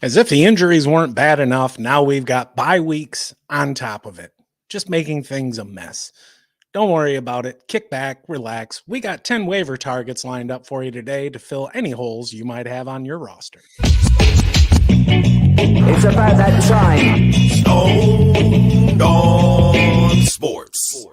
As if the injuries weren't bad enough, now we've got bye weeks on top of it, just making things a mess. Don't worry about it. Kick back, relax. We got 10 waiver targets lined up for you today to fill any holes you might have on your roster. It's about that time. Stoned on Sports.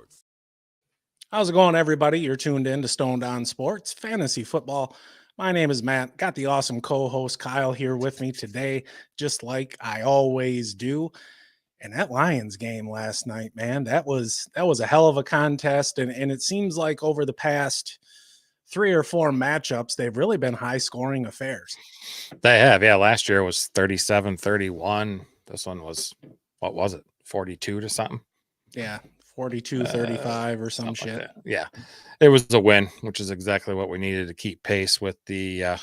How's it going, everybody? You're tuned in to Stoned on Sports, fantasy football. My name is Matt. Got the awesome co-host Kyle here with me today, just like I always do. And that Lions game last night, man, that was a hell of a contest. And it seems like over the past 3 or 4 matchups, they've really been high-scoring affairs. They have, yeah. Last year was 37-31. This one was, what was it, 42 to something? Yeah, 42-35 or some shit. Like yeah, it was a win, which is exactly what we needed to keep pace with the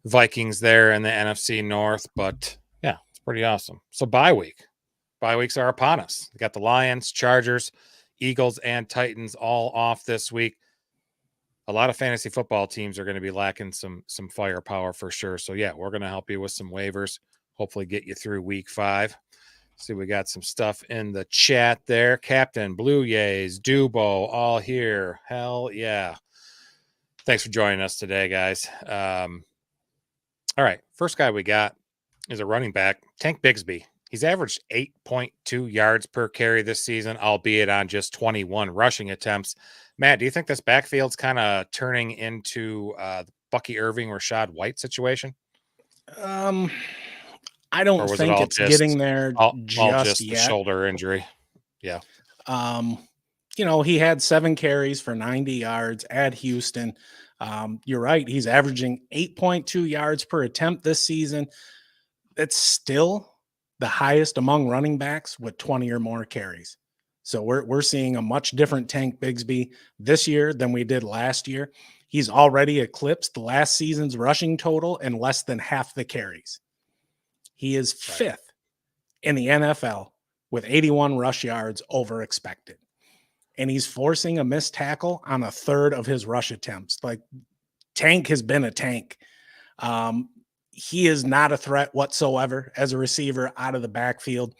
Vikings there in the NFC North. But, yeah, it's pretty awesome. So bye weeks are upon us. We got the Lions, Chargers, Eagles, and Titans all off this week. A lot of fantasy football teams are going to be lacking some firepower for sure. So, yeah, we're going to help you with some waivers, hopefully get you through week 5. See, we got some stuff in the chat there. Captain, Blue Yays, Dubo, all here. Hell yeah. Thanks for joining us today, guys. All right, first guy we got is a running back, Tank Bigsby. He's averaged 8.2 yards per carry this season, albeit on just 21 rushing attempts. Matt, do you think this backfield's kind of turning into the Bucky Irving, Rashad White situation? I don't think it's getting there just yet. The shoulder injury. Yeah. He had 7 carries for 90 yards at Houston. You're right. He's averaging 8.2 yards per attempt this season. That's still the highest among running backs with 20 or more carries. So we're seeing a much different Tank Bigsby this year than we did last year. He's already eclipsed last season's rushing total in less than half the carries. He is 5th in the NFL with 81 rush yards over expected. And he's forcing a missed tackle on a third of his rush attempts. Like, Tank has been a tank. He is not a threat whatsoever as a receiver out of the backfield.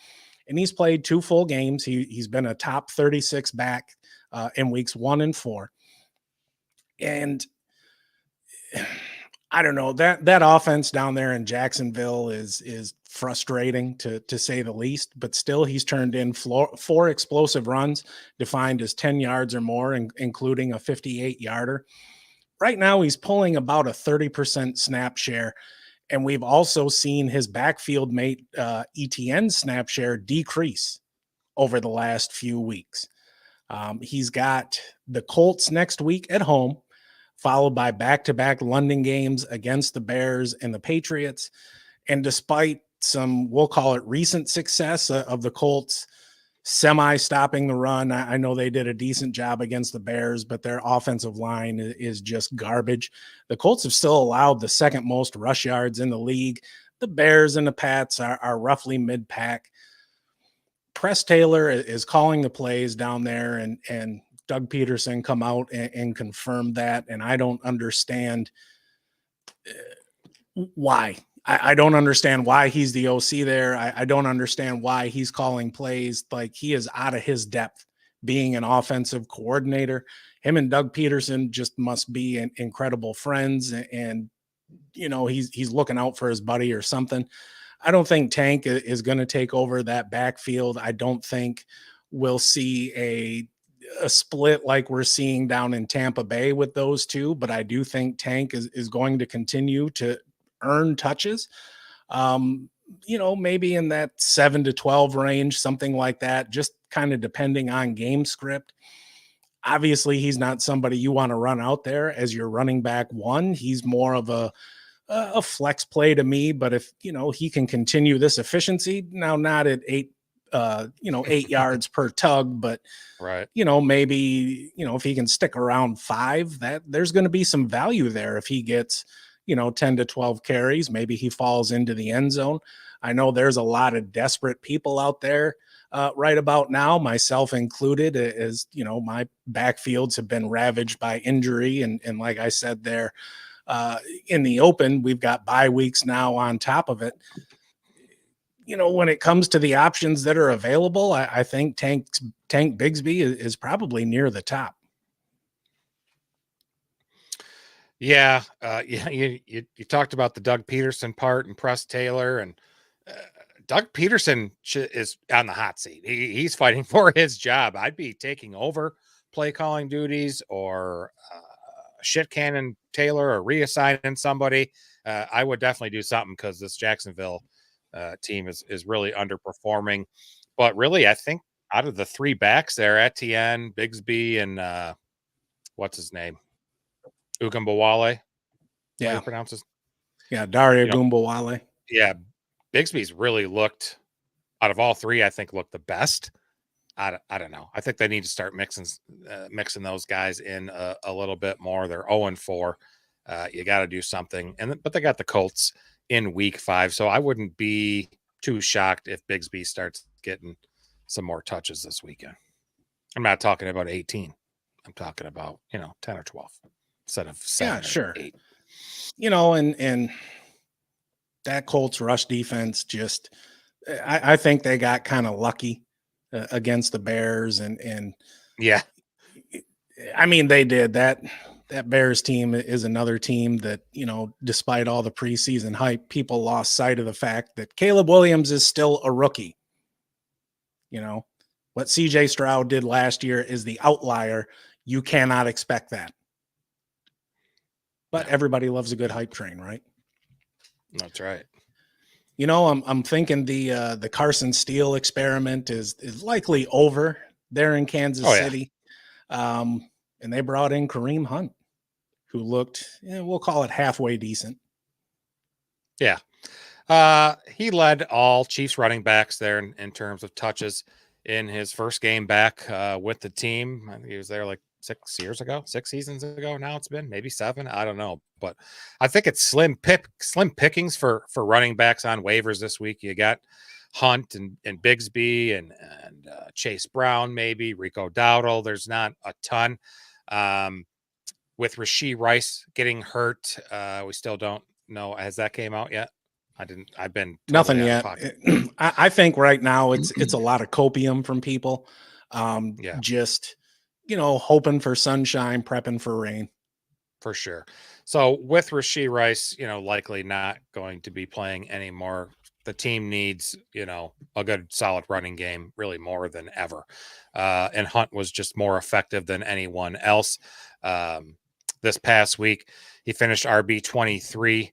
And he's played 2 full games. He's been a top 36 back in weeks 1 and 4. And I don't know, that offense down there in Jacksonville is frustrating to say the least, but still he's turned in 4 explosive runs defined as 10 yards or more, including a 58-yarder. Right now he's pulling about a 30% snap share, and we've also seen his backfield mate ETN snap share decrease over the last few weeks. He's got the Colts next week at home, followed by back-to-back London games against the Bears and the Patriots. And despite some, we'll call it recent success of the Colts semi-stopping the run, I know they did a decent job against the Bears, but their offensive line is just garbage. The Colts have still allowed the second most rush yards in the league. The Bears and the Pats are roughly mid-pack. Press Taylor is calling the plays down there, and Doug Peterson come out and confirm that. And I don't understand why. I don't understand why he's the OC there. I don't understand why he's calling plays. Like, he is out of his depth being an offensive coordinator. Him and Doug Peterson just must be incredible friends. And he's looking out for his buddy or something. I don't think Tank is going to take over that backfield. I don't think we'll see a split like we're seeing down in Tampa Bay with those two, but I do think Tank is going to continue to earn touches. Maybe in that 7 to 12 range, something like that, just kind of depending on game script. Obviously, he's not somebody you want to run out there as your running back 1. He's more of a flex play to me, but if, he can continue this efficiency, now not at 8 yards per tug, but right. Maybe, if he can stick around 5, that there's going to be some value there. If he gets, 10 to 12 carries, maybe he falls into the end zone. I know there's a lot of desperate people out there right about now, myself included, as my backfields have been ravaged by injury. And like I said there, in the open. We've got bye weeks now on top of it. When it comes to the options that are available, I think Tank Bigsby is probably near the top. Yeah, you talked about the Doug Peterson part and Press Taylor, and Doug Peterson is on the hot seat. He's fighting for his job. I'd be taking over play calling duties or shit cannon Taylor or reassigning somebody. I would definitely do something because this Jacksonville team is really underperforming. But really, I think out of the three backs there, Etienne, Bigsby, and what's his name? Ugambawale. Yeah. How you pronounce his? Yeah, Daria Gumbawale. Yeah, Bigsby's really looked out of all three. I think looked the best. I don't know. I think they need to start mixing those guys in a little bit more. They're 0-4. You got to do something. But they got the Colts in week 5, so I wouldn't be too shocked if Bigsby starts getting some more touches this weekend. I'm not talking about 18. I'm talking about 10 or 12 instead of 7 or 8. And that Colts rush defense I think they got kind of lucky against the Bears and yeah, I mean they did that. That Bears team is another team that, despite all the preseason hype, people lost sight of the fact that Caleb Williams is still a rookie. What CJ Stroud did last year is the outlier. You cannot expect that. But everybody loves a good hype train, right? That's right. I'm thinking the Carson Steele experiment is likely over there in Kansas City. And they brought in Kareem Hunt, who looked, we'll call it halfway decent. Yeah. He led all Chiefs running backs there in terms of touches in his first game back with the team. I think he was there like 6 seasons ago. Now it's been maybe 7. I don't know, but I think it's slim pickings for running backs on waivers this week. You got Hunt and Bigsby and Chase Brown, maybe Rico Dowdle. There's not a ton. With Rashee Rice getting hurt, we still don't know. Has that came out yet? I've been nothing yet. I think right now it's a lot of copium from people. Just hoping for sunshine, prepping for rain. For sure. So with Rashee Rice, likely not going to be playing anymore. The team needs, a good solid running game, really more than ever. And Hunt was just more effective than anyone else. This past week, he finished RB 23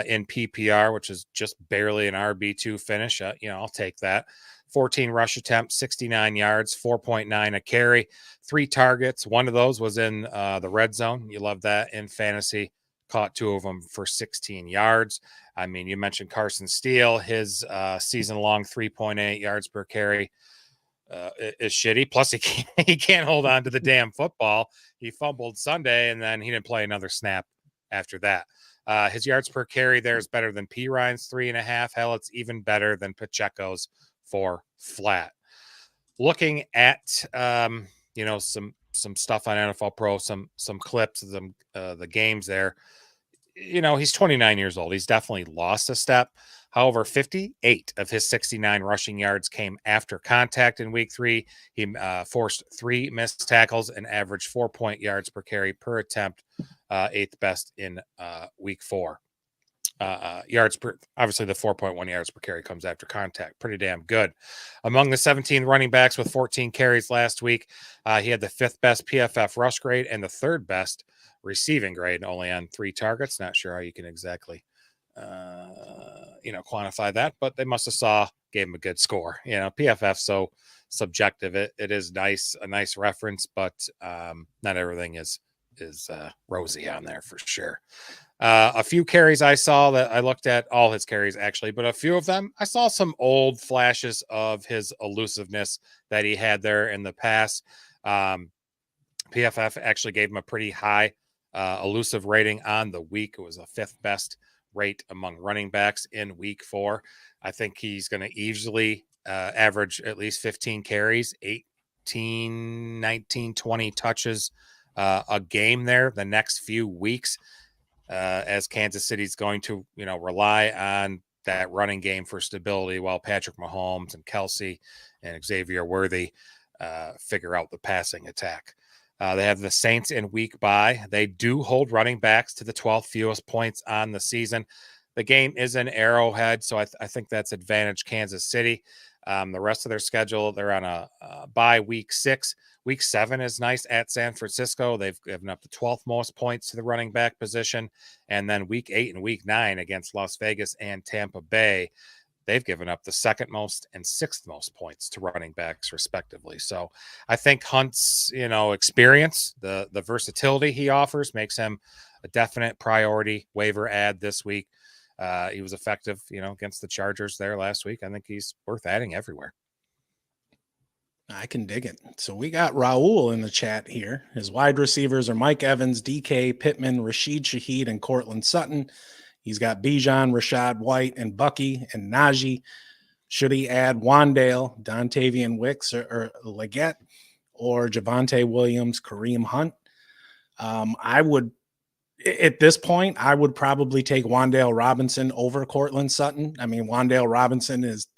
in PPR, which is just barely an RB2 finish. I'll take that. 14 rush attempts, 69 yards, 4.9 a carry, 3 targets. One of those was in the red zone. You love that in fantasy. Caught 2 of them for 16 yards. I mean, you mentioned Carson Steele. His season-long 3.8 yards per carry is shitty. Plus, he can't hold on to the damn football. He fumbled Sunday, and then he didn't play another snap after that. His yards per carry there is better than P. Ryan's 3.5. Hell, it's even better than Pacheco's 4 flat. Looking at some stuff on NFL Pro, some clips of them, the games there. He's 29 years old. He's definitely lost a step. However, 58 of his 69 rushing yards came after contact in week 3. He forced 3 missed tackles and averaged 4 yards per carry per attempt, 8th best in week 4. Yards per, obviously the 4.1 yards per carry comes after contact. Pretty damn good. Among the 17 running backs with 14 carries last week, he had the 5th best PFF rush grade and the 3rd best receiving grade, only on 3 targets. Not sure how you can exactly quantify that, but they must have gave him a good score. PFF so subjective. It is a nice reference, but not everything is rosy on there for sure. A few carries I saw that I looked at all his carries actually, but a few of them I saw some old flashes of his elusiveness that he had there in the past. PFF actually gave him a pretty high elusive rating on the week. It was a 5th best rate among running backs in week 4. I think he's going to easily average at least 15 carries, 18, 19, 20 touches a game there the next few weeks. as Kansas City's going to, rely on that running game for stability while Patrick Mahomes and Kelsey and Xavier Worthy figure out the passing attack. They have the Saints in week bye. They do hold running backs to the 12th fewest points on the season. The game is in Arrowhead, so I think that's advantage Kansas City. The rest of their schedule, they're on a bye week 6. Week 7 is nice at San Francisco. They've given up the 12th most points to the running back position. And then week 8 and week 9 against Las Vegas and Tampa Bay, they've given up the 2nd most and 6th most points to running backs, respectively. So I think Hunt's, experience, the versatility he offers makes him a definite priority waiver add this week. He was effective, against the Chargers there last week. I think he's worth adding everywhere. I can dig it. So we got Raul in the chat here. His wide receivers are Mike Evans, DK, Pittman, Rashid Shaheed, and Cortland Sutton. He's got Bijan, Rashad White, and Bucky, and Najee. Should he add Wan'Dale, Dontayvion Wicks, or Legette, or Javonte Williams, Kareem Hunt? I would, at this point, I would probably take Wan'Dale Robinson over Cortland Sutton. I mean, Wan'Dale Robinson is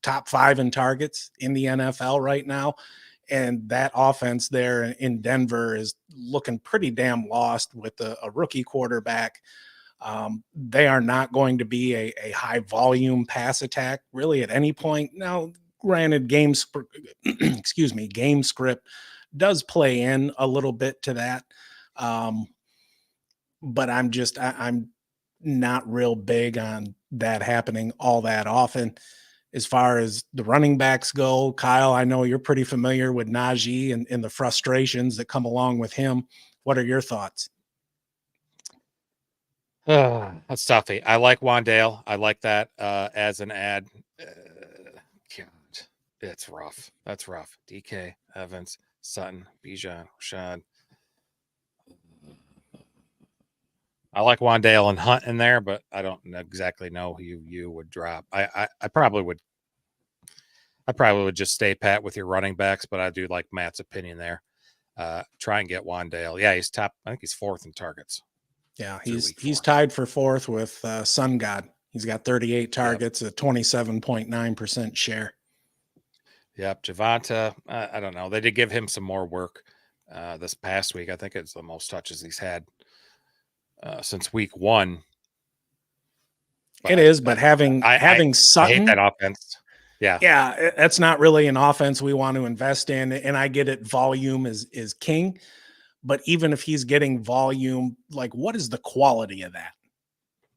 top 5 in targets in the NFL right now. And that offense there in Denver is looking pretty damn lost with a rookie quarterback. They are not going to be a high volume pass attack really at any point. Now, granted, game script does play in a little bit to that. But I'm not real big on that happening all that often. As far as the running backs go, Kyle, I know you're pretty familiar with Najee and the frustrations that come along with him. What are your thoughts? That's toughy. I like Wan'Dale. I like that as an ad. God, it's rough. That's rough. DK, Evans, Sutton, Bijan, Rashad. I like Wan'Dale and Hunt in there, but I don't exactly know who you would drop. I probably would just stay pat with your running backs, but I do like Matt's opinion there. Try and get Wan'Dale. Yeah, he's top. I think he's 4th in targets. Yeah, he's tied for 4th with Sun God. He's got 38 targets, a 27.9% share. Yep, Javonte. I don't know. They did give him some more work this past week. I think it's the most touches he's had since week 1. But it is, but having Sutton, I hate that offense. Yeah, that's not really an offense we want to invest in. And I get it, volume is king. But even if he's getting volume, like what is the quality of that?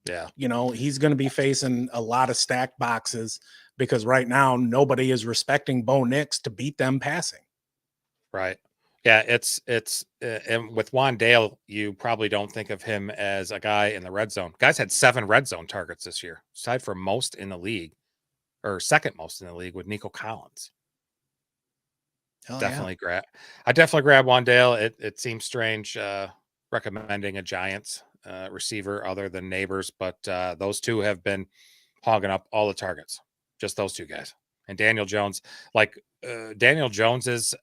Yeah. He's going to be facing a lot of stacked boxes because right now nobody is respecting Bo Nix to beat them passing. Right. Yeah, it's and with Wan'Dale, you probably don't think of him as a guy in the red zone. Guys had 7 red zone targets this year, aside from most in the league, or 2nd most in the league with Nico Collins. I definitely grab Wan'Dale. It seems strange recommending a Giants receiver other than Neighbors, but those two have been hogging up all the targets. Just those 2 guys. And Daniel Jones, Daniel Jones is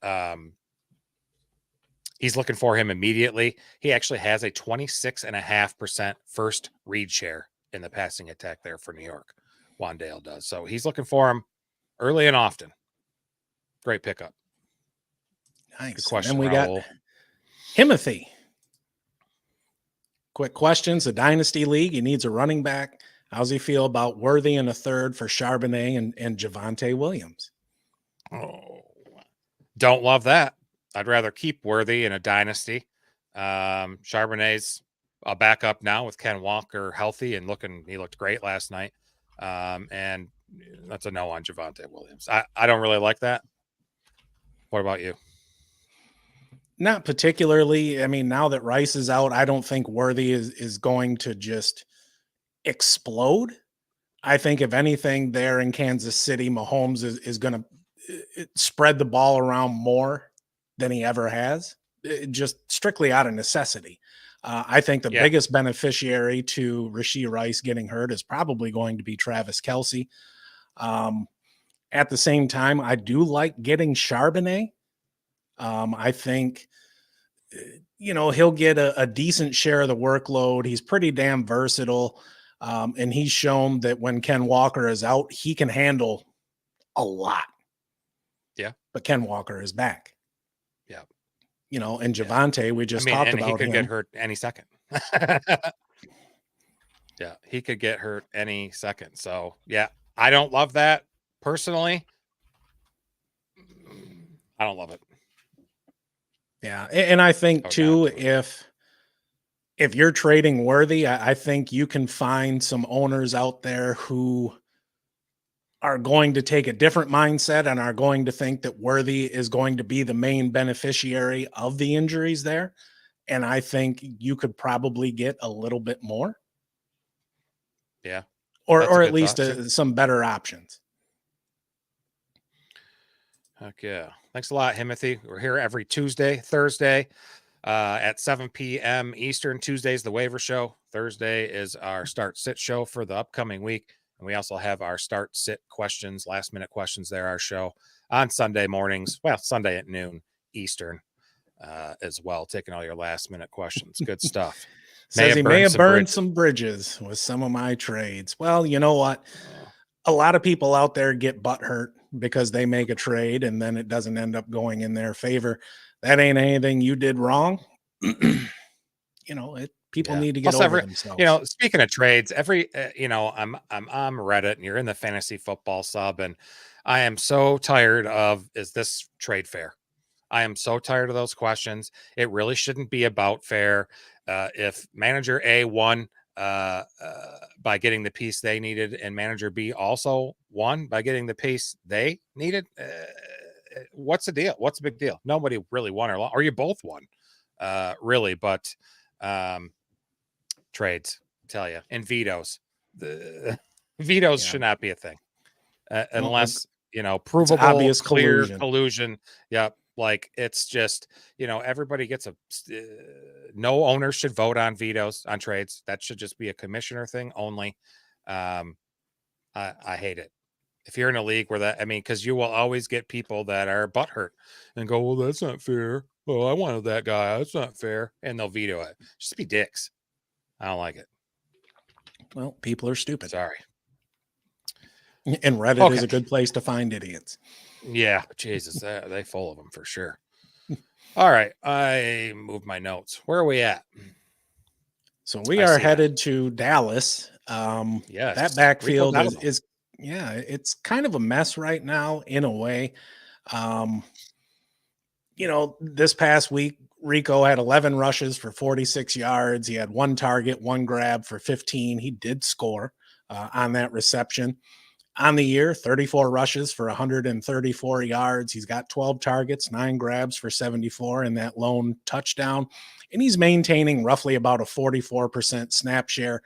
he's looking for him immediately. He actually has a 26.5% first read share in the passing attack there for New York. Wan'Dale does. So he's looking for him early and often. Great pickup. Nice. Good question. And we Raul. got Timothy. Quick questions. A dynasty league. He needs a running back. How's he feel about Worthy in a 3rd for Charbonnet and Javonte Williams? Oh, don't love that. I'd rather keep Worthy in a dynasty. Charbonnet's a backup now with Ken Walker healthy and he looked great last night. And that's a no on Javonte Williams. I don't really like that. What about you? Not particularly. I mean, now that Rice is out, I don't think Worthy is going to just explode. I think if anything there in Kansas City, Mahomes is going to spread the ball around more than he ever has, just strictly out of necessity. I think the biggest beneficiary to Rashee Rice getting hurt is probably going to be Travis Kelce. At the same time, I do like getting Charbonnet. I think he'll get a decent share of the workload. He's pretty damn versatile. And he's shown that when Ken Walker is out, he can handle a lot. Yeah. But Ken Walker is back. Yeah. And Javonte, we just talked about he could him. get hurt any second. Yeah, he could get hurt any second. So, yeah, I don't love that personally. I don't love it. Yeah, and I think too, if you're trading Worthy, I think you can find some owners out there who are going to take a different mindset and are going to think that Worthy is going to be the main beneficiary of the injuries there. And I think you could probably get a little bit more. Yeah. Or at least some better options. Heck yeah. Thanks a lot, Timothy. We're here every Tuesday, Thursday at 7 p.m. Eastern. Tuesday's the waiver show. Thursday is our start sit show for the upcoming week. And we also have our start sit questions, last minute questions there, our show on Sunday mornings. Well, Sunday at noon Eastern as well, taking all your last minute questions. Good stuff. Says he may have burned some bridges with some of my trades. Well, you know what? A lot of people out there get butthurt because they make a trade and then it doesn't end up going in their favor. That ain't anything you did wrong. People need to get over themselves. Speaking of trades, I'm on Reddit and you're in the fantasy football sub, and I am so tired of, is this trade fair? I am so tired of those questions. It really shouldn't be about fair. If manager A won by getting the piece they needed, and manager B also won by getting the piece they needed, what's the deal? What's the big deal? Nobody really won or you both won, really. But trades, tell you, and vetoes. The vetoes should not be a thing unless provable, obvious clear collusion. Yep. Like, it's just, everybody gets no owner should vote on vetoes on trades. That should just be a commissioner thing only. I hate it. If you're in a league where because you will always get people that are butthurt and go, well, that's not fair. Oh, I wanted that guy. That's not fair. And they'll veto it. Just be dicks. I don't like it. Well, people are stupid. Sorry. And Reddit is a good place to find idiots. Yeah, Jesus, they full of them for sure. All right, I moved my notes. Where are we at? So we are headed to Dallas. Yes, that backfield is it's kind of a mess right now in a way. This past week, Rico had 11 rushes for 46 yards. He had 1 target, 1 grab for 15. He did score on that reception. On the year, 34 rushes for 134 yards. He's got 12 targets, 9 grabs for 74, and that lone touchdown. And he's maintaining roughly about a 44% snap share.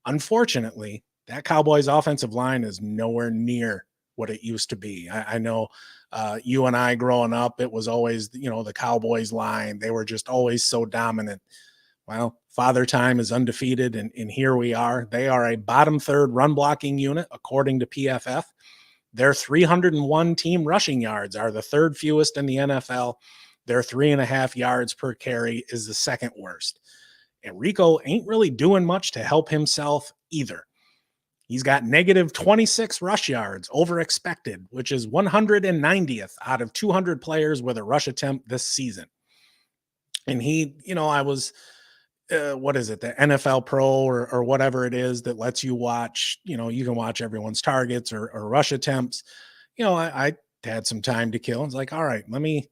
Unfortunately, that Cowboys offensive line is nowhere near what it used to be. I know you and I growing up, it was always, the Cowboys line. They were just always so dominant. Well, Father Time is undefeated, and here we are. They are a bottom third run blocking unit, according to PFF. Their 301 team rushing yards are the third fewest in the NFL. Their 3.5 yards per carry is the second worst. And Rico ain't really doing much to help himself either. He's got negative 26 rush yards over expected, which is 190th out of 200 players with a rush attempt this season. And he, I was... what is it, the NFL Pro or whatever it is that lets you watch, you can watch everyone's targets or rush attempts. I had some time to kill. It's like, all right, let me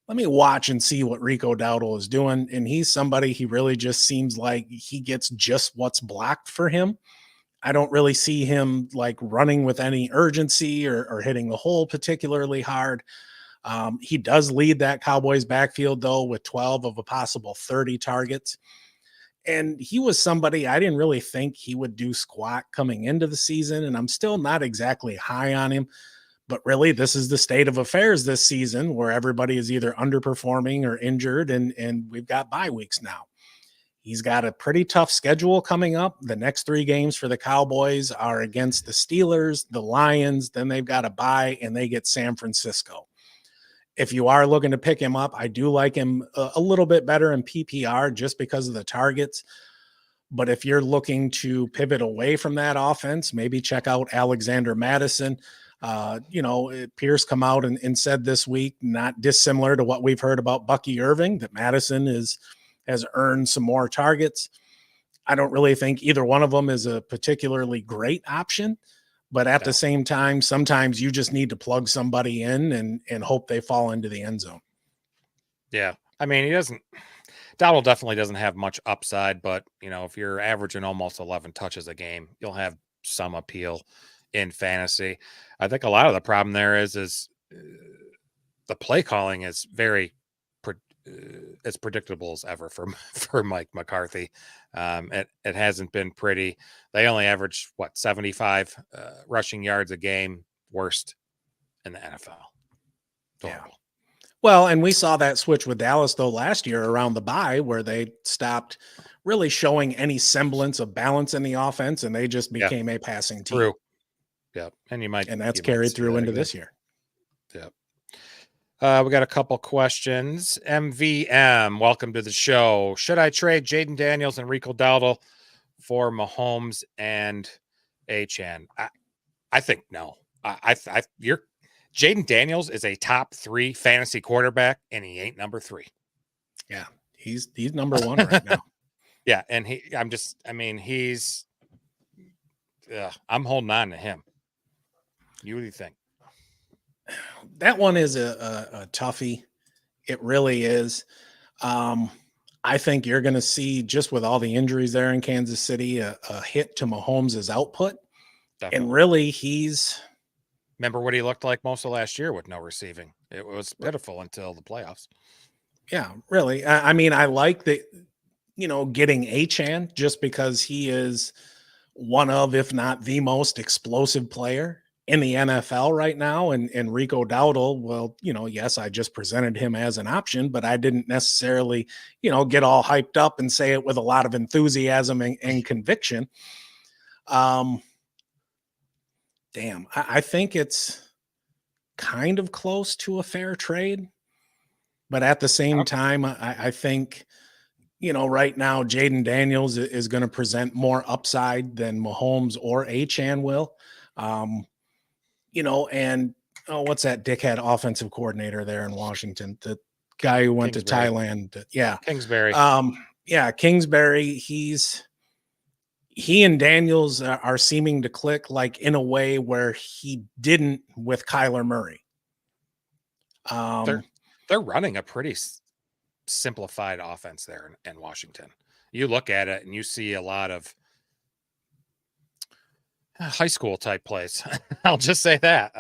watch and see what Rico Dowdle is doing. And he's somebody, he really just seems like he gets just what's blocked for him. I don't really see him like running with any urgency or hitting the hole particularly hard. He does lead that Cowboys backfield though, with 12 of a possible 30 targets. And he was somebody I didn't really think he would do squat coming into the season. And I'm still not exactly high on him. But really, this is the state of affairs this season where everybody is either underperforming or injured. And we've got bye weeks now. He's got a pretty tough schedule coming up. The next 3 games for the Cowboys are against the Steelers, the Lions. Then they've got a bye and they get San Francisco. if you are looking to pick him up, I do like him a little bit better in PPR just because of the targets. But if you're looking to pivot away from that offense, maybe check out Alexander Madison. Pierce come out and said this week, not dissimilar to what we've heard about Bucky Irving, that Madison has earned some more targets. I don't really think either one of them is a particularly great option, but at the same time, sometimes you just need to plug somebody in and hope they fall into the end zone. Yeah. I mean, Dowdle definitely doesn't have much upside, but if you're averaging almost 11 touches a game, you'll have some appeal in fantasy. I think a lot of the problem there is the play calling is very as predictable as ever for Mike McCarthy. It hasn't been pretty. They only average 75 rushing yards a game, worst in the NFL. Yeah. Well, and we saw that switch with Dallas though last year around the bye, where they stopped really showing any semblance of balance in the offense, and they just became a passing team. True. Yep. And that's carried through into this year. Yep. We got a couple questions. MVM, welcome to the show. Should I trade Jaden Daniels and Rico Dowdle for Mahomes and Achane? I think no. Jaden Daniels is a top 3 fantasy quarterback, and he ain't number 3. Yeah, he's number 1 right now. Yeah, and I'm holding on to him. What do you think? That one is a toughie. It really is. I think you're going to see, just with all the injuries there in Kansas City, a hit to Mahomes' output. Definitely. And really, remember what he looked like most of last year with no receiving. It was pitiful until the playoffs. Yeah, really. I mean, I like the, getting Achane just because he is one of, if not the most explosive player in the NFL right now. And Rico Dowdle, well, yes, I just presented him as an option, but I didn't necessarily, get all hyped up and say it with a lot of enthusiasm and conviction. I think it's kind of close to a fair trade, but at the same time, I think, right now, Jaden Daniels is going to present more upside than Mahomes or Achane will. And what's that dickhead offensive coordinator there in Washington? The guy who went to Thailand. Yeah. Kingsbury. Kingsbury. He and Daniels are seeming to click like in a way where he didn't with Kyler Murray. They're running a pretty simplified offense there in Washington. You look at it and you see a lot of high school type plays. I'll just say that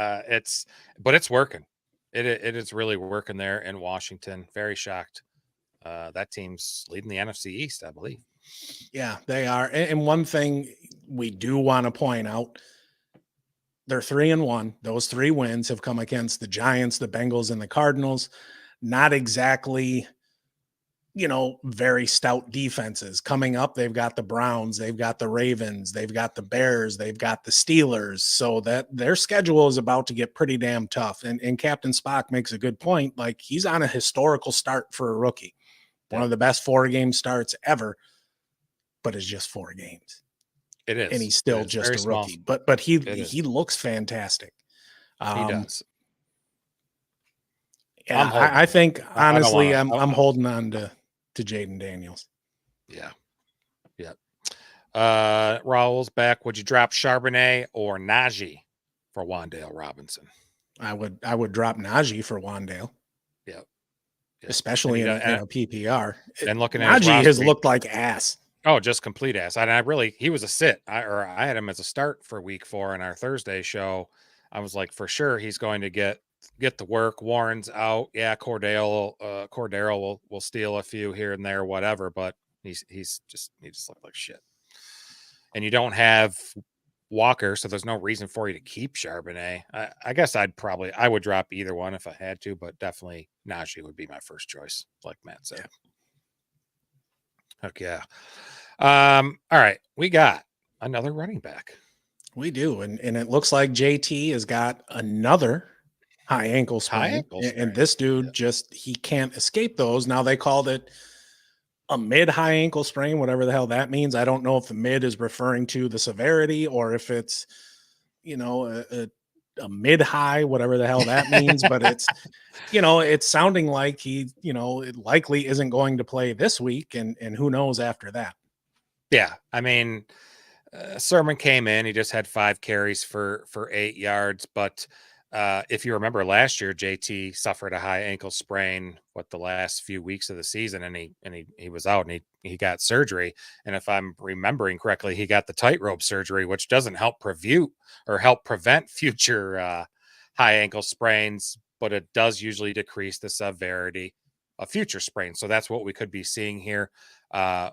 but it's working. It is really working there in Washington. Very shocked. That team's leading the NFC East, I believe. Yeah, they are. And one thing we do want to point out, they're 3-1. Those 3 wins have come against the Giants, the Bengals, and the Cardinals. Not exactly, very stout defenses. Coming up, they've got the Browns, they've got the Ravens, they've got the Bears, they've got the Steelers. So that their schedule is about to get pretty damn tough. And Captain Spock makes a good point. Like, he's on a historical start for a rookie. One of the best 4-game starts ever, but it's just 4 games. It is. And he's still just a rookie. Small. But he looks fantastic. He does. Yeah, I think honestly, I'm holding on to Jaden Daniels. Yeah. Yeah. Raul's back. Would you drop Charbonnet or Najee for Wan'Dale Robinson? I would drop Najee for Wan'Dale. Yep. Especially in a PPR. And looking at Najee has looked like ass. Oh, just complete ass. He was a sit. I had him as a start for week 4 in our Thursday show. I was like, for sure he's going to get to work. Warren's out. Yeah, Cordero will steal a few here and there, whatever, but he just looked like shit. And you don't have Walker, so there's no reason for you to keep Charbonnet. I guess I would drop either one if I had to, but definitely Najee would be my first choice, like Matt said. Yeah. Okay. All right. We got another running back. We do. And it looks like JT has got another high ankle sprain. ankle And sprain. this dude he can't escape those. Now they called it a mid high ankle sprain, whatever the hell that means. I don't know if the mid is referring to the severity or if it's, a mid high, whatever the hell that means. But it's sounding like it likely isn't going to play this week. And who knows after that. Yeah. I mean, Sermon came in. He just had 5 carries for 8 yards. But if you remember last year, JT suffered a high ankle sprain the last few weeks of the season, and he was out and he got surgery. And if I'm remembering correctly, he got the tightrope surgery, which doesn't help prevent future high ankle sprains, but it does usually decrease the severity of future sprains. So that's what we could be seeing here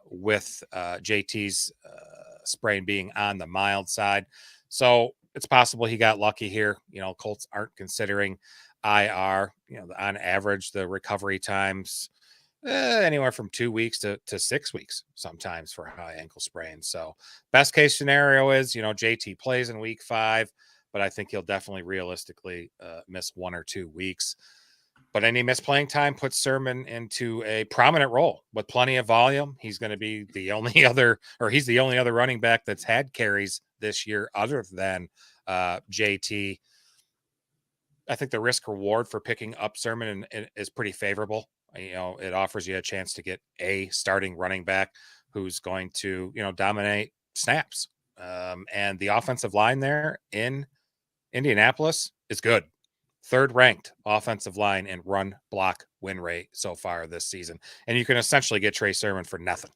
with JT's sprain being on the mild side. So it's possible he got lucky here. Colts aren't considering IR. On average, the recovery times anywhere from 2 weeks to 6 weeks sometimes for high ankle sprains. So best case scenario is, JT plays in week 5, but I think he'll definitely realistically miss 1 or 2 weeks. But any missed playing time puts Sermon into a prominent role with plenty of volume. He's going to be he's the only other running back that's had carries this year other than JT. I think the risk reward for picking up Sermon is pretty favorable. It offers you a chance to get a starting running back who's going to, dominate snaps. And the offensive line there in Indianapolis is good. 3rd ranked offensive line in run block win rate so far this season. And you can essentially get Trey Sermon for nothing.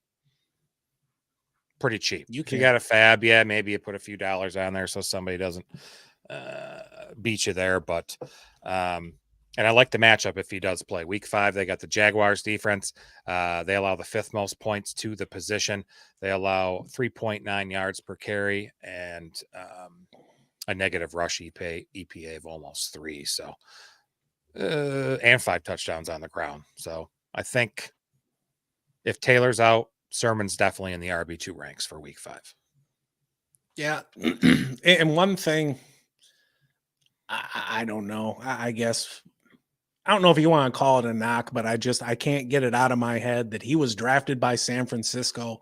Pretty cheap. You got a fab. Yeah, maybe you put a few dollars on there so somebody doesn't beat you there. But and I like the matchup if he does play. Week 5, they got the Jaguars defense. They allow the 5th most points to the position. They allow 3.9 yards per carry and a negative rush EPA of almost 3. So, and 5 touchdowns on the ground. So I think if Taylor's out, Sermon's definitely in the RB2 ranks for week 5. Yeah. And one thing, I don't know. I guess, I don't know if you want to call it a knock, but I can't get it out of my head that he was drafted by San Francisco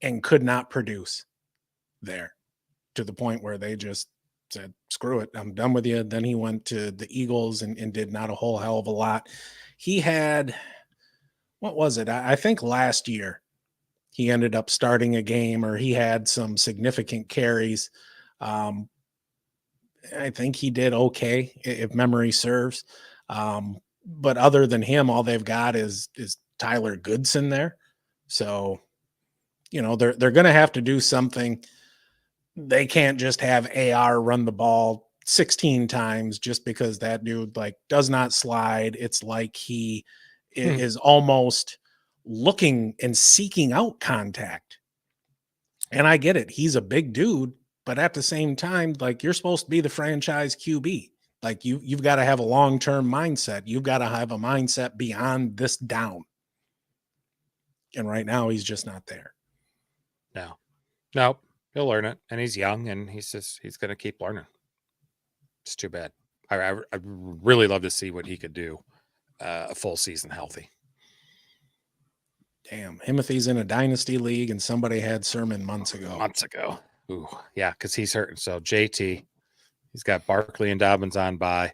and could not produce there to the point where they just said, screw it, I'm done with you. Then he went to the Eagles and did not a whole hell of a lot. He had, what was it? I think last year he ended up starting a game, or he had some significant carries. I think he did okay, if memory serves. But other than him, all they've got is Tyler Goodson there. So, they're going to have to do something. They can't just have AR run the ball 16 times just because that dude does not slide. It's like he is almost looking and seeking out contact. And I get it. He's a big dude, but at the same time, you're supposed to be the franchise QB. You've got to have a long-term mindset. You've got to have a mindset beyond this down. And right now he's just not there. No. He'll learn it, and he's young, and he's going to keep learning. It's too bad. I really love to see what he could do a full season healthy. Damn, Timothy's in a dynasty league, and somebody had Sermon months ago. Ooh, yeah, because he's hurting. So JT, he's got Barkley and Dobbins on bye.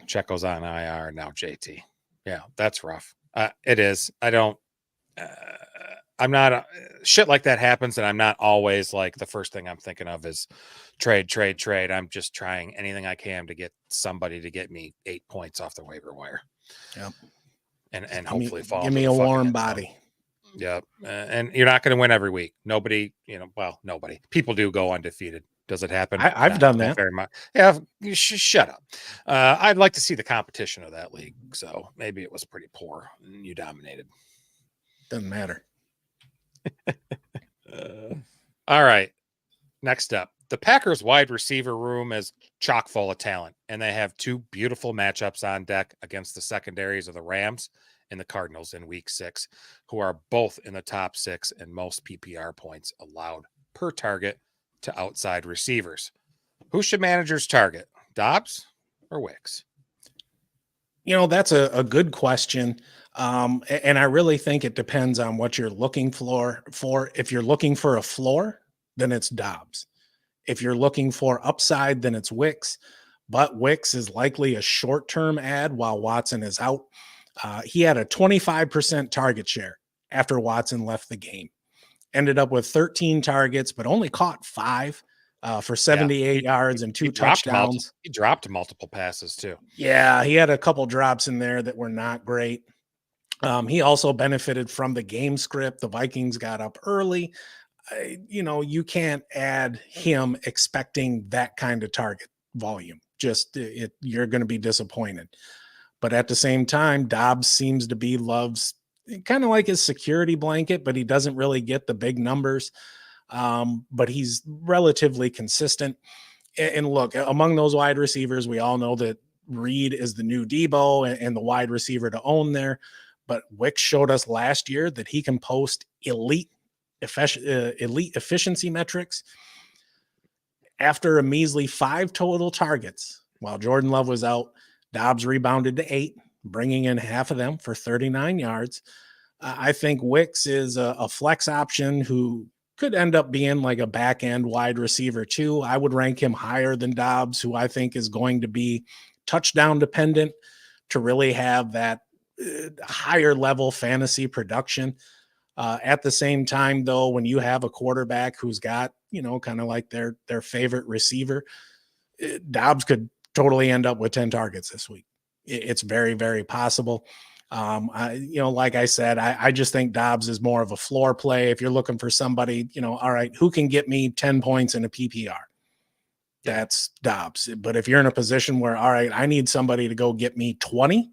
Checo's on IR now. JT, yeah, that's rough. It is. I don't. I'm not shit like that happens, and I'm not always the first thing I'm thinking of is trade. I'm just trying anything I can to get somebody to get me 8 points off the waiver wire. Yep. And hopefully fall. Give me a warm body. Yep. And you're not going to win every week. Nobody, nobody. People do go undefeated. Does it happen? I've done that. Very much. Yeah. Shut up. I'd like to see the competition of that league. So maybe it was pretty poor and you dominated. Doesn't matter. All right. Next up, the Packers wide receiver room is chock full of talent, and they have 2 beautiful matchups on deck against the secondaries of the Rams and the Cardinals in week 6, who are both in the top 6 in most PPR points allowed per target to outside receivers. Who should managers target? Doubs or Wicks? That's a good question. And I really think it depends on what you're looking for. If you're looking for a floor, then it's Doubs. If you're looking for upside, then it's Wicks. But Wicks is likely a short-term ad while Watson is out. He had a 25% target share after Watson left the game. Ended up with 13 targets, but only caught 5 for 78 yards and 2 touchdowns. He dropped multiple passes too. Yeah, he had a couple drops in there that were not great. He also benefited from the game script. The Vikings got up early. You can't add him expecting that kind of target volume. You're going to be disappointed. But at the same time, Doubs seems to be loves kind of like his security blanket, but he doesn't really get the big numbers. But he's relatively consistent. And look, among those wide receivers, we all know that Reed is the new Debo and the wide receiver to own there. But Wicks showed us last year that he can post elite efficiency metrics. After a measly 5 total targets while Jordan Love was out, Doubs rebounded to 8, bringing in half of them for 39 yards. I think Wicks is a flex option who could end up being like a back end wide receiver too. I would rank him higher than Doubs, who I think is going to be touchdown dependent to really have that higher level fantasy production. At the same time, though, when you have a quarterback who's got, kind of like their favorite receiver, Doubs could totally end up with 10 targets this week. It's very, very possible. Like I said, I just think Doubs is more of a floor play. If you're looking for somebody, all right, who can get me 10 points in a PPR? That's Doubs. But if you're in a position where, all right, I need somebody to go get me 20,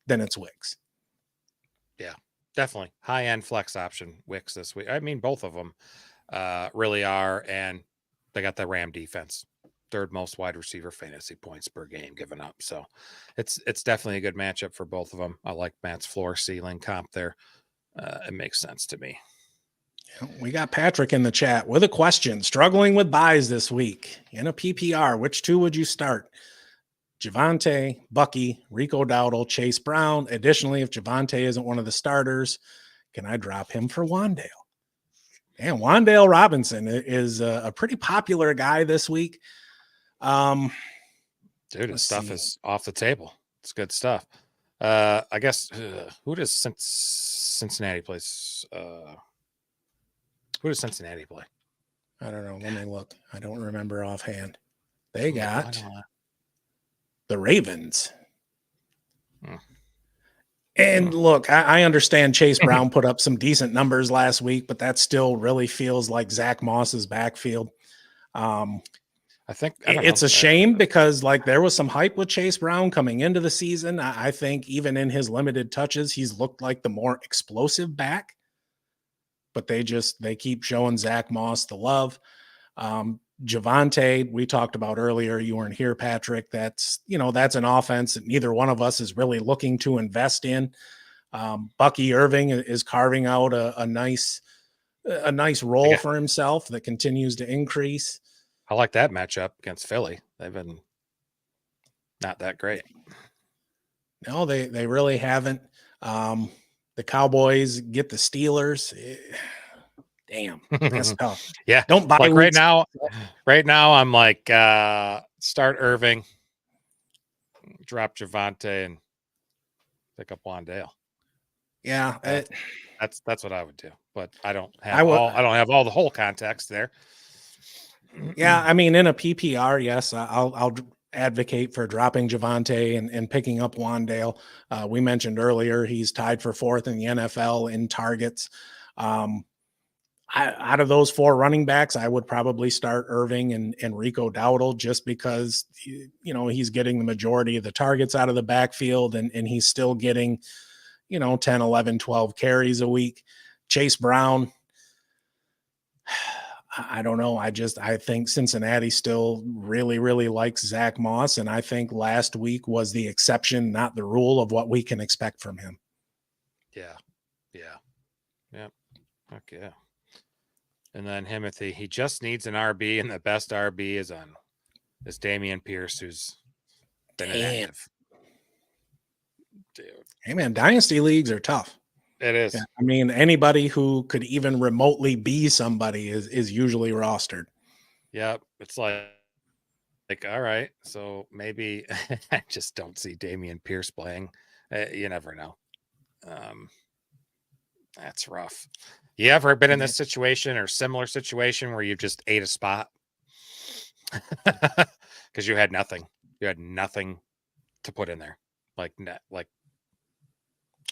then it's Wicks. Yeah, definitely. High-end flex option, Wicks this week. I mean, both of them really are, and they got the Ram defense. 3rd most wide receiver fantasy points per game given up. So it's definitely a good matchup for both of them. I like Matt's floor ceiling comp there. It makes sense to me. We got Patrick in the chat with a question. Struggling with buys this week in a PPR. Which 2 would you start? Javonte, Bucky, Rico Dowdle, Chase Brown. Additionally, if Javonte isn't one of the starters, can I drop him for Wan'Dale? And Wan'Dale Robinson is a pretty popular guy this week. Dude, his stuff is off the table. It's good stuff. I guess who does Cincinnati plays? Who does Cincinnati play? I don't know. Let me look. I don't remember offhand. They got the Ravens. And look, I understand Chase Brown put up some decent numbers last week, but that still really feels like Zach Moss's backfield. I think it's a shame because there was some hype with Chase Brown coming into the season. I think even in his limited touches, he's looked like the more explosive back, but they keep showing Zach Moss the love. Javonte, we talked about earlier. You weren't here, Patrick. That's an offense that neither one of us is really looking to invest in. Bucky Irving is carving out a nice role for himself that continues to increase. I like that matchup against Philly. They've been not that great. No, they really haven't. The Cowboys get the Steelers. Damn, that's tough. Yeah, don't buy right now. Right now, I'm like start Irving, drop Javonte, and pick up Wan'Dale. Yeah, that's what I would do. But I don't have all the whole context there. Yeah, I mean, in a PPR, yes, I'll advocate for dropping Javonte and picking up Wan'Dale. We mentioned earlier he's tied for 4th in the NFL in targets. Out of those 4 running backs, I would probably start Irving and Rico Dowdle just because, he's getting the majority of the targets out of the backfield and he's still getting, 10, 11, 12 carries a week. Chase Brown, I don't know. I think Cincinnati still really, really likes Zach Moss. And I think last week was the exception, not the rule of what we can expect from him. Yeah. Okay. And then Himothy, he just needs an RB, and the best RB is Dameon Pierce, who's than Damn. inactive. Dude, Hey man, dynasty leagues are tough. it is. Yeah, I mean, anybody who could even remotely be somebody is usually rostered. Yep. It's like, all right. So maybe I just don't see Damian Pierce playing. You never know. That's rough. You ever been in this situation or similar situation where you just ate a spot because you had nothing? You had nothing to put in there. Like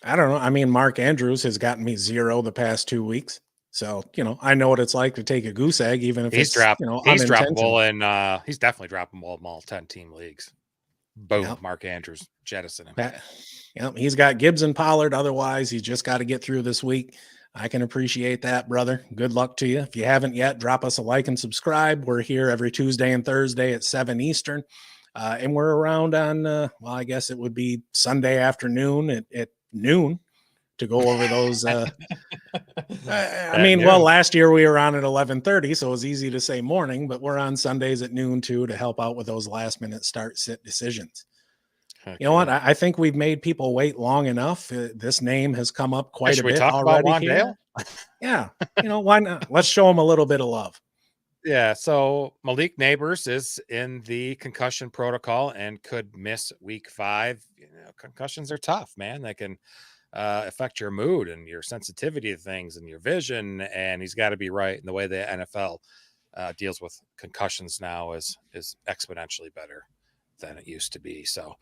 I don't know. I mean, Mark Andrews has gotten me 0 the past 2 weeks. So, I know what it's like to take a goose egg, even if he's it's, he's unintentional. droppable and he's definitely droppable in all 10 team leagues. Boom, Yep. Mark Andrews jettison him. He's got Gibbs and Pollard. Otherwise, he's just got to get through this week. I can appreciate that, brother. Good luck to you. If you haven't yet, drop us a like and subscribe. We're here every Tuesday and Thursday at 7 Eastern. And we're around on, I guess it would be Sunday afternoon at noon to go over those. Last year we were on at 11:30, so it was easy to say morning, but we're on Sundays at noon too to help out with those last minute start sit decisions. Okay. You know what? I think we've made people wait long enough. This name has come up quite a bit talk already about here. Wan'Dale? Yeah. Why not? Let's show them a little bit of love. Yeah, so Malik Neighbors is in the concussion protocol and could miss week 5. Concussions are tough, man. They can affect your mood and your sensitivity to things and your vision. And he's got to be right. And the way the NFL deals with concussions now is exponentially better than it used to be. So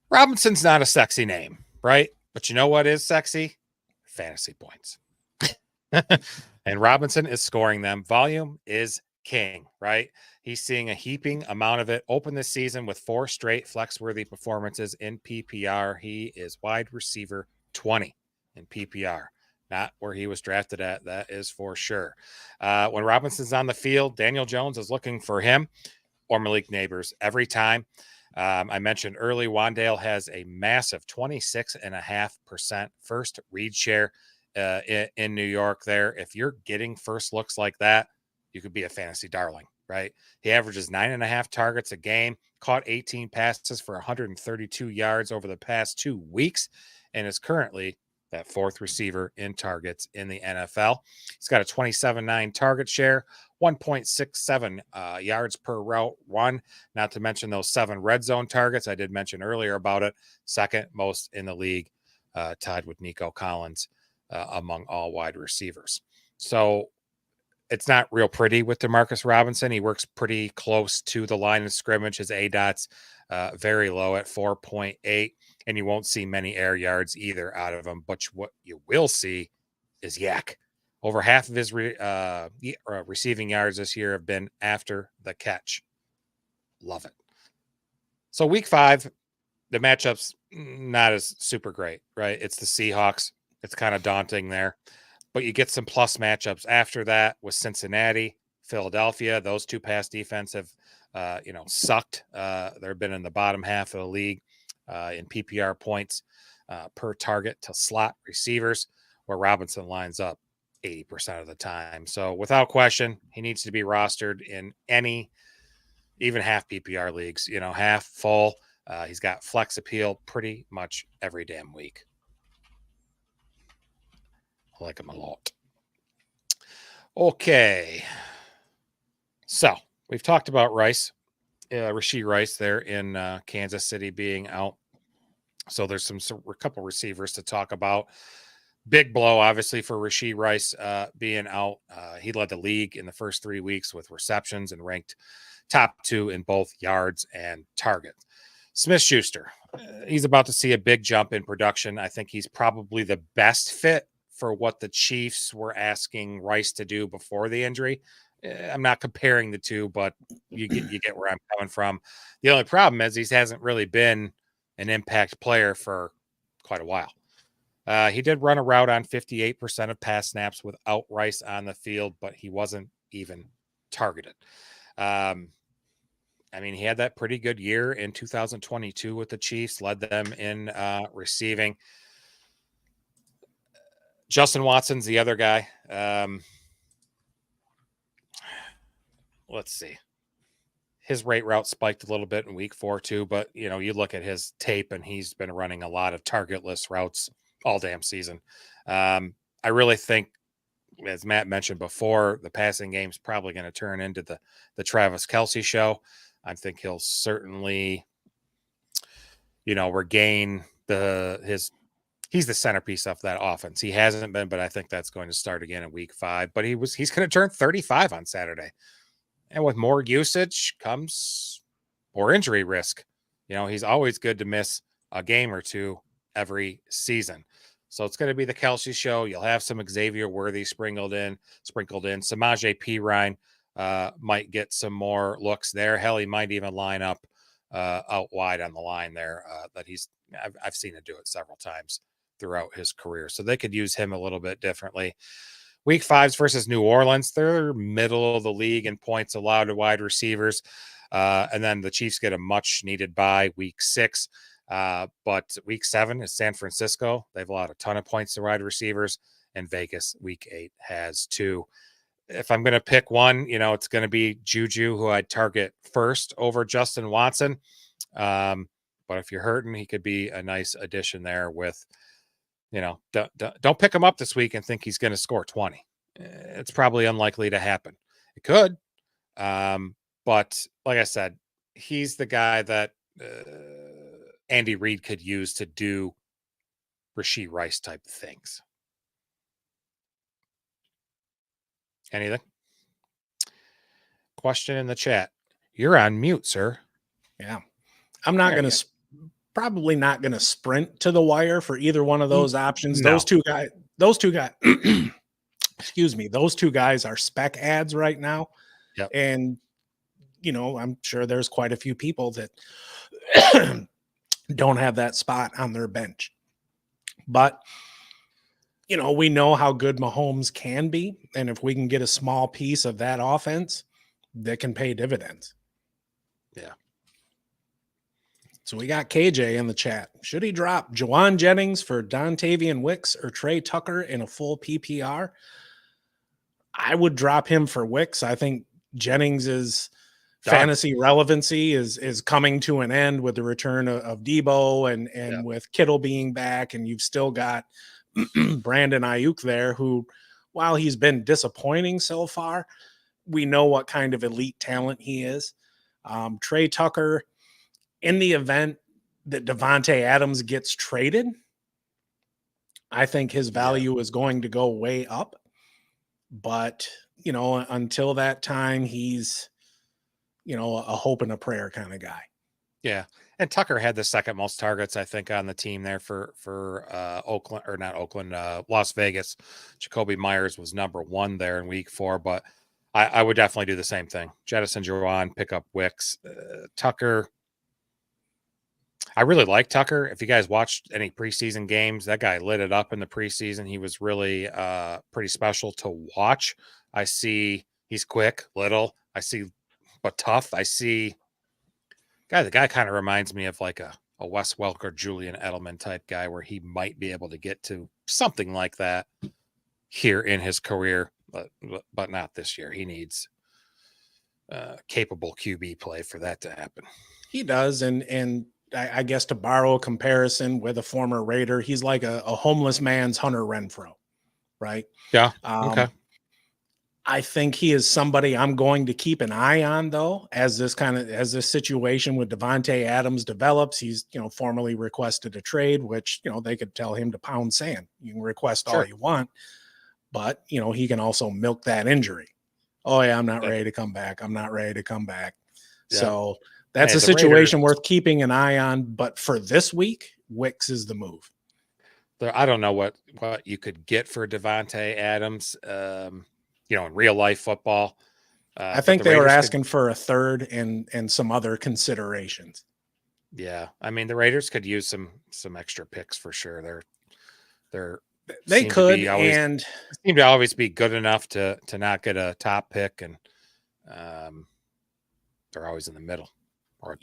Robinson's not a sexy name, right? But you know what is sexy? Fantasy points. And Robinson is scoring them. Volume is king, right? He's seeing a heaping amount of it. Open this season with 4 straight flex-worthy performances in PPR. He is wide receiver 20 in PPR. Not where he was drafted at, that is for sure. When Robinson's on the field, Daniel Jones is looking for him or Malik Neighbors every time. I mentioned early, Wan'Dale has a massive 26.5% first read share in New York there. If you're getting first looks like that, you could be a fantasy darling, right? He averages 9.5 targets a game, caught 18 passes for 132 yards over the past 2 weeks, and is currently that 4th receiver in targets in the NFL. He's got a 27.9 target share, 1.67 yards per route run, not to mention those 7 red zone targets. I did mention earlier about it. Second most in the league, tied with Nico Collins among all wide receivers. So it's not real pretty with Demarcus Robinson. He works pretty close to the line of scrimmage. His ADOT's very low at 4.8, and you won't see many air yards either out of him. But what you will see is yak. Over half of his receiving yards this year have been after the catch. Love it. So week 5, the matchup's not as super great, right? It's the Seahawks. It's kind of daunting there. But you get some plus matchups after that with Cincinnati, Philadelphia. Those 2 pass defense have, sucked. They've been in the bottom half of the league in PPR points per target to slot receivers, where Robinson lines up 80% of the time. So without question, he needs to be rostered in any, even half PPR leagues, half full. He's got flex appeal pretty much every damn week. I like him a lot. Okay. So we've talked about Rice, Rashee Rice there in Kansas City being out. So there's a couple receivers to talk about. Big blow, obviously, for Rashee Rice being out. He led the league in the first 3 weeks with receptions and ranked top 2 in both yards and targets. Smith-Schuster, he's about to see a big jump in production. I think he's probably the best fit for what the Chiefs were asking Rice to do before the injury. I'm not comparing the two, but you get where I'm coming from. The only problem is he hasn't really been an impact player for quite a while. He did run a route on 58% of pass snaps without Rice on the field, but he wasn't even targeted. He had that pretty good year in 2022 with the Chiefs, led them in receiving. Justin Watson's the other guy. Let's see. his rate route spiked a little bit in week 4 too, but you look at his tape and he's been running a lot of targetless routes all damn season. I really think, as Matt mentioned before, the passing game's probably going to turn into the Travis Kelce show. I think he'll certainly, regain he's the centerpiece of that offense. He hasn't been, but I think that's going to start again in week 5. But he's going to turn 35 on Saturday. And with more usage comes more injury risk. He's always good to miss a game or two every season. So it's going to be the Kelce show. You'll have some Xavier Worthy sprinkled in. Samaje Perine might get some more looks there. Hell, he might even line up out wide on the line there. I've seen him do it several times throughout his career. So they could use him a little bit differently. Week 5's versus New Orleans. They're middle of the league in points allowed to wide receivers. And then the Chiefs get a much needed bye week 6. But week 7 is San Francisco. They've allowed a ton of points to wide receivers. And Vegas week 8 has 2. If I'm going to pick one, it's going to be Juju, who I'd target first over Justin Watson. But if you're hurting, he could be a nice addition there with, don't pick him up this week and think he's going to score 20. It's probably unlikely to happen. It could. But like I said, he's the guy that Andy Reid could use to do Rashee Rice type things. Anything? Question in the chat. You're on mute, sir. Yeah. I'm not going to probably not going to sprint to the wire for either one of those options. No. Those two guys, excuse me, those two guys are spec ads right now. Yep. And, I'm sure there's quite a few people that don't have that spot on their bench. But, we know how good Mahomes can be. And if we can get a small piece of that offense, that can pay dividends. Yeah. So we got KJ in the chat. Should he drop Juwan Jennings for Dontayvion Wicks or Trey Tucker in a full PPR? I would drop him for Wicks. I think Jennings' fantasy relevancy is coming to an end with the return of Debo and with Kittle being back, and you've still got Brandon Ayuk there, who, while he's been disappointing so far, we know what kind of elite talent he is. Trey Tucker, in the event that Devontae Adams gets traded, I think his value is going to go way up. But, until that time, he's, a hope and a prayer kind of guy. Yeah. And Tucker had the second most targets, I think, on the team there for Oakland, or not Oakland, Las Vegas. Jacoby Myers was number 1 there in week 4, but I would definitely do the same thing. Jettison Juwan, pick up Wicks. Tucker, I really like Tucker. If you guys watched any preseason games, that guy lit it up in the preseason. He was really pretty special to watch. I see he's quick, little. But tough. The guy kind of reminds me of like a Wes Welker, Julian Edelman type guy, where he might be able to get to something like that here in his career, but not this year. He needs capable QB play for that to happen. He does, and I guess to borrow a comparison with a former Raider, he's like a homeless man's Hunter Renfrow, right? Yeah. Okay. I think he is somebody I'm going to keep an eye on, though, as this situation with Devontae Adams develops. He's, formally requested a trade, which, they could tell him to pound sand. You can request all you want, but, he can also milk that injury. Oh, yeah, I'm not ready to come back. I'm not ready to come back. Yeah. So that's a situation worth keeping an eye on. But for this week, Wicks is the move. I don't know what you could get for Devontae Adams. In real life football. I think they were asking for a third and some other considerations. Yeah. I mean, the Raiders could use some extra picks for sure. They could, and seem to always be good enough to not get a top pick, and they're always in the middle.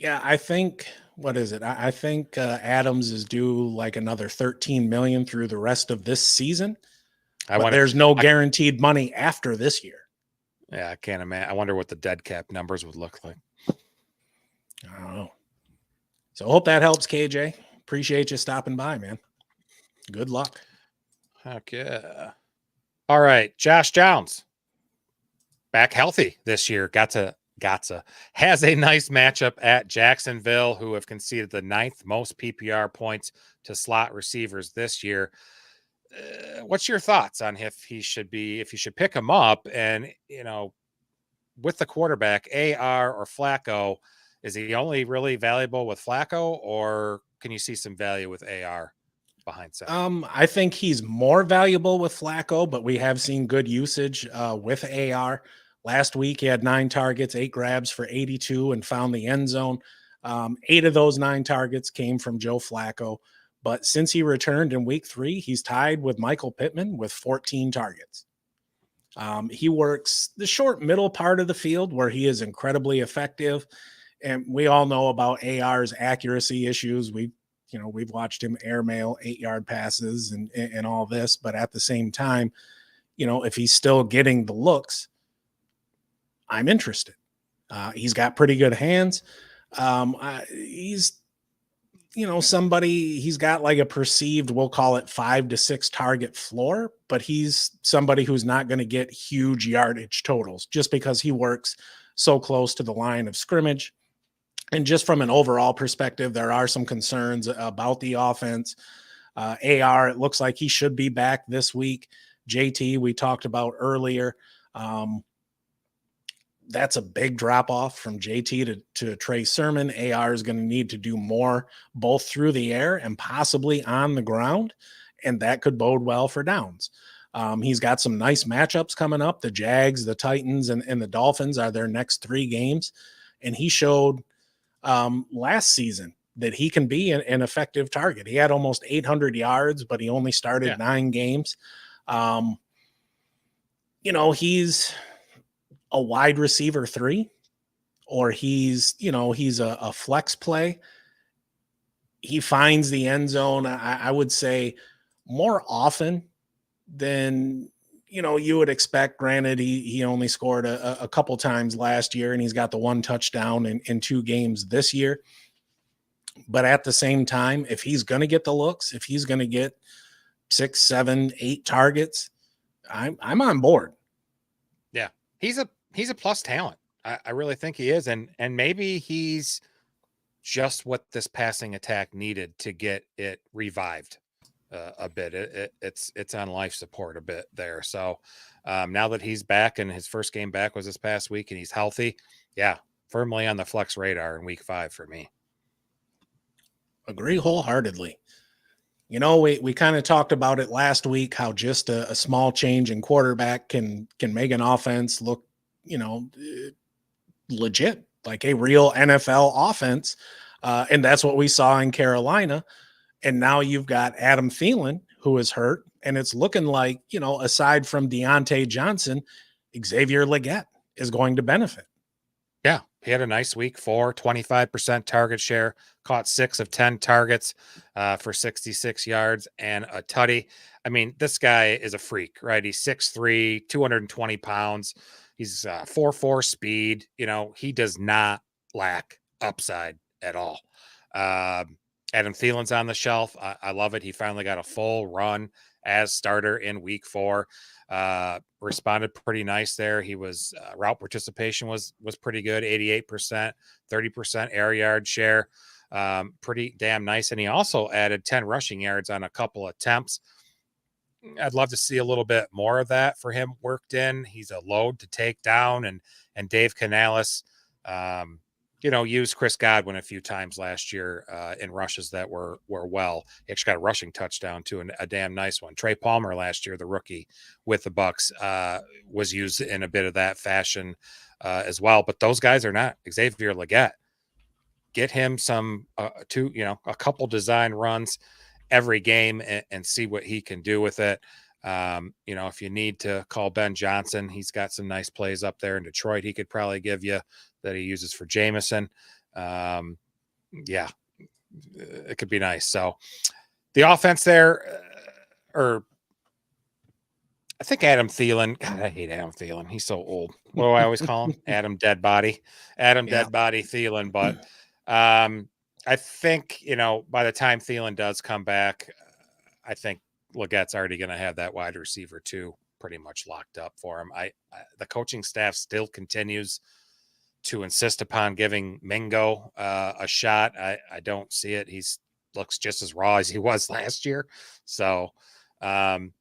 I think, what is it? I think Adams is due like another $13 million through the rest of this season. There's no guaranteed money after this year. Yeah, I can't imagine. I wonder what the dead cap numbers would look like. I don't know. So hope that helps, KJ. Appreciate you stopping by, man. Good luck. Heck yeah. All right. Josh Downs back healthy this year. Has a nice matchup at Jacksonville, who have conceded the 9th most PPR points to slot receivers this year. What's your thoughts on if you should pick him up? And, with the quarterback, AR or Flacco, is he only really valuable with Flacco, or can you see some value with AR behind center? I think he's more valuable with Flacco, but we have seen good usage with AR. Last week, he had 9 targets, 8 grabs for 82 and found the end zone. 8 of those 9 targets came from Joe Flacco. But since he returned in week 3, he's tied with Michael Pittman with 14 targets. He works the short middle part of the field where he is incredibly effective. And we all know about AR's accuracy issues. We've watched him airmail 8-yard passes and all this, but at the same time, if he's still getting the looks, I'm interested. He's got pretty good hands. He's he's got like a perceived, we'll call it 5 to 6 target floor, but he's somebody who's not going to get huge yardage totals just because he works so close to the line of scrimmage. And just from an overall perspective, there are some concerns about the offense. AR, it looks like he should be back this week. JT, we talked about earlier. That's a big drop off from JT to Trey Sermon. AR is going to need to do more, both through the air and possibly on the ground, and that could bode well for Downs. He's got some nice matchups coming up. The Jags, the Titans, and the Dolphins are their next 3 games, and he showed last season that he can be an effective target. He had almost 800 yards, but he only started 9 games. He's a wide receiver 3, or he's a flex play. He finds the end zone, I would say, more often than you would expect. Granted, he only scored a couple times last year, and he's got the 1 touchdown in 2 games this year. But at the same time, if he's going to get the looks, if he's going to get 6, 7, 8 targets, I'm on board. Yeah, he's a plus talent. I really think he is, and maybe he's just what this passing attack needed to get it revived a bit. It's on life support a bit there. So now that he's back, and his first game back was this past week, and he's healthy, firmly on the flex radar in week 5 for me. Agree wholeheartedly. We kind of talked about it last week, how just a small change in quarterback can make an offense look, legit, like a real NFL offense. And that's what we saw in Carolina. And now you've got Adam Thielen, who is hurt, and it's looking like, aside from Deontay Johnson, Xavier Legette is going to benefit. Yeah, he had a nice week 4, 25% target share, caught 6 of 10 targets for 66 yards and a tutty. I mean, this guy is a freak, right? He's 6'3", 220 pounds. He's 4.4 speed. He does not lack upside at all. Adam Thielen's on the shelf. I love it. He finally got a full run as starter in week 4. Responded pretty nice there. He was route participation was pretty good, 88%, 30% air yard share, pretty damn nice. And he also added 10 rushing yards on a couple attempts. I'd love to see a little bit more of that for him worked in. He's a load to take down, and Dave Canales, used Chris Godwin a few times last year in rushes that were well. He actually got a rushing touchdown too, and a damn nice one. Trey Palmer last year, the rookie with the Bucks, was used in a bit of that fashion as well. But those guys are not. Xavier Legette, get him some a couple design runs every game and see what he can do with it. If you need to call Ben Johnson, he's got some nice plays up there in Detroit he could probably give you that he uses for Jameson. It could be nice. So the offense there, I think Adam Thielen. God, I hate Adam Thielen. He's so old. What do I always call him? Adam Dead Body. Dead Body Thielen. But I think, by the time Thielen does come back, I think Legette's already going to have that wide receiver too pretty much locked up for him. The coaching staff still continues to insist upon giving Mingo a shot. I don't see it. Looks just as raw as he was last year. So the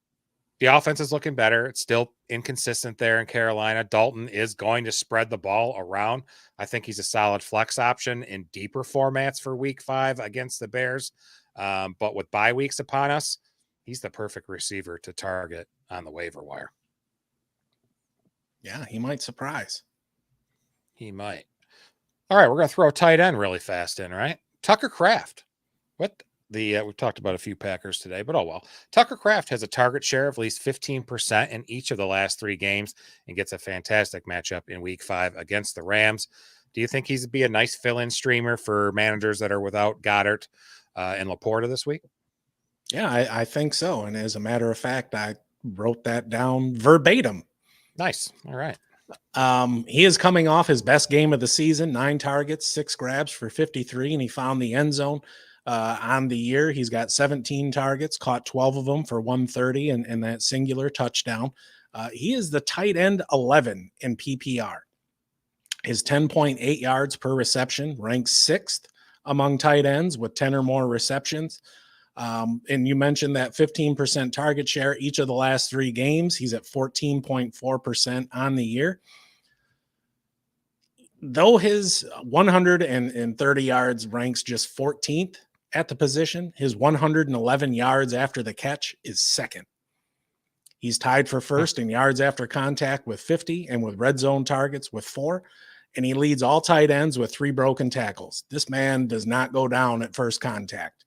offense is looking better. It's still inconsistent there in Carolina. Dalton is going to spread the ball around. I think he's a solid flex option in deeper formats for week 5 against the Bears. But with bye weeks upon us, he's the perfect receiver to target on the waiver wire. Yeah, he might surprise. He might. All right, we're going to throw a tight end really fast in, right? Tucker Kraft. We've talked about a few Packers today, but oh well. Tucker Kraft has a target share of at least 15% in each of the last 3 games and gets a fantastic matchup in week 5 against the Rams. Do you think he's be a nice fill-in streamer for managers that are without Goddard and Laporta this week? Yeah, I think so. And as a matter of fact, I wrote that down verbatim. Nice. All right. He is coming off his best game of the season, 9 targets, 6 grabs for 53, and he found the end zone. On the year, he's got 17 targets, caught 12 of them for 130 and that singular touchdown. He is the tight end 11 in PPR. His 10.8 yards per reception ranks 6th among tight ends with 10 or more receptions. And you mentioned that 15% target share each of the last 3 games. He's at 14.4% on the year. Though his 130 yards ranks just 14th at the position, his 111 yards after the catch is 2nd. He's tied for 1st in yards after contact with 50 and with red zone targets with 4. And he leads all tight ends with 3 broken tackles. This man does not go down at first contact.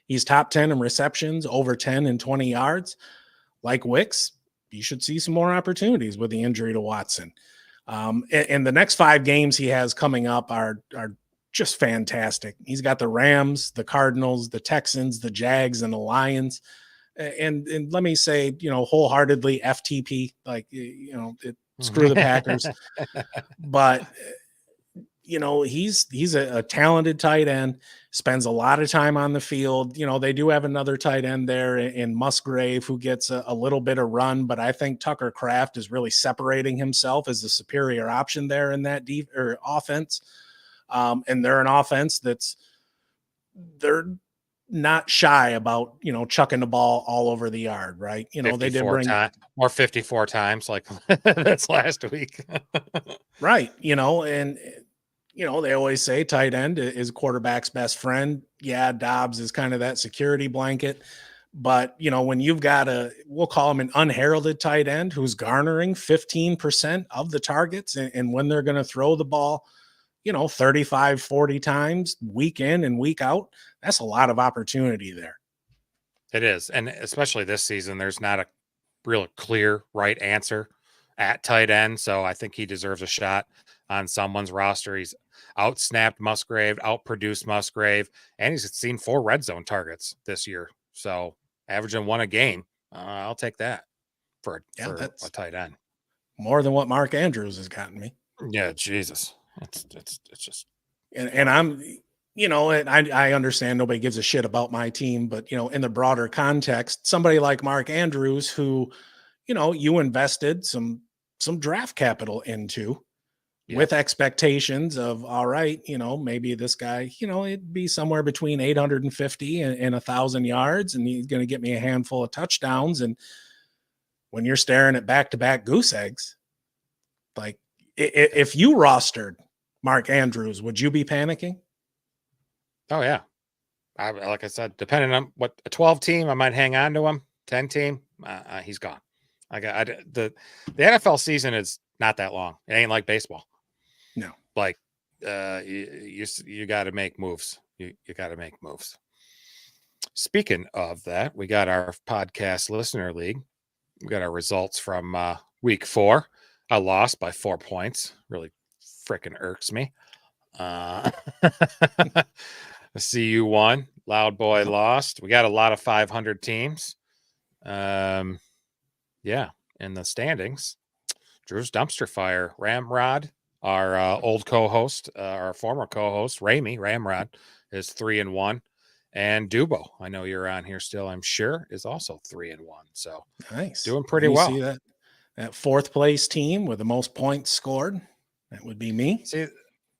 He's top 10 in receptions, over 10 and 20 yards. Like Wicks, you should see some more opportunities with the injury to Watson. And the next 5 games he has coming up are just fantastic. He's got the Rams, the Cardinals, the Texans, the Jags, and the Lions. And let me say, wholeheartedly FTP, screw the Packers. But he's a talented tight end, spends a lot of time on the field. They do have another tight end there in Musgrave who gets a little bit of run, but I think Tucker Kraft is really separating himself as the superior option there in that offense. And they're an offense they're not shy about, chucking the ball all over the yard, right? They did bring 54 times like that's last week. Right. And they always say tight end is quarterback's best friend. Yeah, Doubs is kind of that security blanket. But, when you've got we'll call him an unheralded tight end who's garnering 15% of the targets, and when they're going to throw the ball, 35, 40 times week in and week out, that's a lot of opportunity there. It is. And especially this season, there's not a real clear right answer at tight end. So I think he deserves a shot on someone's roster. He's outsnapped Musgrave, outproduced Musgrave, and he's seen 4 red zone targets this year. So averaging 1 a game. I'll take that for a tight end. More than what Mark Andrews has gotten me. Yeah, Jesus. It's just. And I'm, and I understand nobody gives a shit about my team, but, in the broader context, somebody like Mark Andrews, who, you invested some draft capital into, with expectations of, all right, maybe this guy, it'd be somewhere between 850 and 1,000 yards, and he's going to get me a handful of touchdowns. And when you're staring at back-to-back goose eggs, like if you rostered Mark Andrews, would you be panicking? Oh, yeah. Like I said, depending on what a 12 team, I might hang on to him. 10 team, he's gone. The NFL season is not that long. It ain't like baseball. No, like you got to make moves. You got to make moves. Speaking of that, we got our podcast listener league. We got our results from week 4. I lost by 4 points. Really freaking irks me. CU won. Loud Boy lost. We got a lot of 500 teams. Yeah, in the standings. Drew's dumpster fire. Ramrod Our old co-host, our former co-host, Ramrod, is 3-1. And Dubo, I know you're on here still, I'm sure, is also 3-1. So Nice. doing pretty Let me well. see that fourth place team with the most points scored. That would be me. See,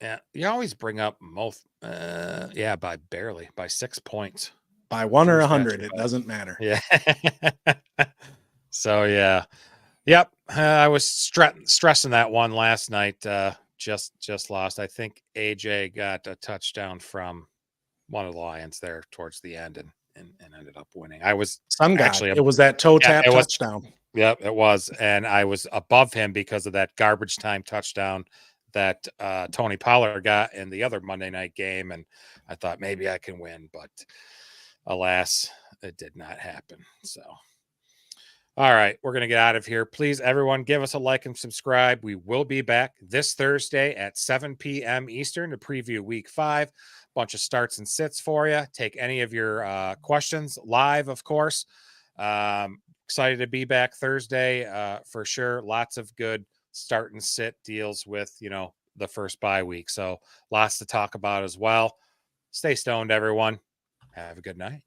yeah, you always bring up most, by barely, by 6 points. By 1 or Who's that 100, to it us? doesn't matter. Yeah. So, yeah. Yep. I was stressing that one last night. Just lost. I think AJ got a touchdown from one of the Lions there towards the end and ended up winning. I was Sun God. actually, It was that toe tap it was- touchdown. Yep, it was. And I was above him because of that garbage time touchdown that Tony Pollard got in the other Monday night game. And I thought maybe I can win, but alas, it did not happen. So, all right, we're going to get out of here. Please, everyone, give us a like and subscribe. We will be back this Thursday at 7 p.m. Eastern to preview Week 5. Bunch of starts and sits for you. Take any of your questions live, of course. Excited to be back Thursday for sure. Lots of good start and sit deals with, the first bye week. So lots to talk about as well. Stay stoned, everyone. Have a good night.